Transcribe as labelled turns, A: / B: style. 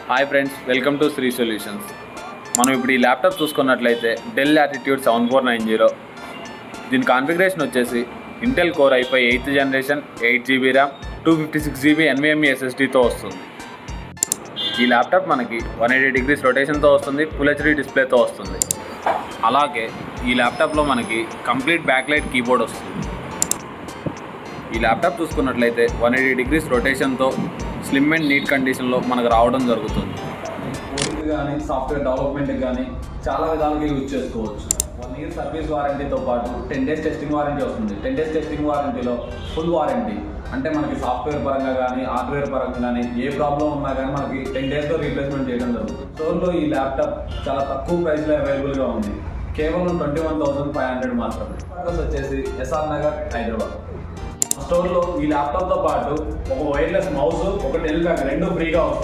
A: Hi friends, welcome to Sri solutions. మనం ఇప్పుడు ఈ ల్యాప్టాప్ చూసుకున్నట్లయితే డెల్ లాటిట్యూడ్ 7490. దీని కాన్ఫిగరేషన్ వచ్చేసి Intel core i5 8th generation 8GB RAM 256GB NVMe SSDతో వస్తుంది. ఈ ల్యాప్టాప్ మనకి 180 degrees రొటేషన్తో వస్తుంది, ఫుల్ హెచ్డీ డిస్ప్లేతో వస్తుంది. అలాగే ఈ ల్యాప్టాప్లో మనకి కంప్లీట్ బ్యాక్లైట్ కీబోర్డ్ వస్తుంది. ఈ ల్యాప్టాప్ చూసుకున్నట్లయితే 180 degrees రొటేషన్తో స్లిమ్ అండ్ నీట్ కండిషన్లో మనకు రావడం జరుగుతుంది. కోడింగ్ కానీ సాఫ్ట్వేర్ డెవలప్మెంట్కి కానీ చాలా విధాలుగా యూజ్ చేసుకోవచ్చు. 1 year సర్వీస్ వారంటీతో పాటు 10 days టెస్టింగ్ వారంటీ వస్తుంది. 10 days టెస్టింగ్ వారంటీలో ఫుల్ వారంటీ అంటే మనకి సాఫ్ట్వేర్ పరంగా కానీ హార్డ్వేర్ పరంగా కానీ ఏ ప్రాబ్లం ఉన్నా కానీ మనకి 10 daysలో రీప్లేస్మెంట్ చేయడం జరుగుతుంది. స్టోర్లో ఈ ల్యాప్టాప్ చాలా తక్కువ ప్రైస్లో అవైలబుల్గా ఉంది. కేవలం 21,500 మాత్రమే. అడ్రస్ వచ్చేసి ఎస్ఆర్ నగర్, హైదరాబాద్. స్టోర్లో ఈ ల్యాప్టాప్తో పాటు ఒక వైర్లెస్ మౌస్, ఒక డెల్ బ్యాగ్ 2 ఫ్రీగా వస్తుంది.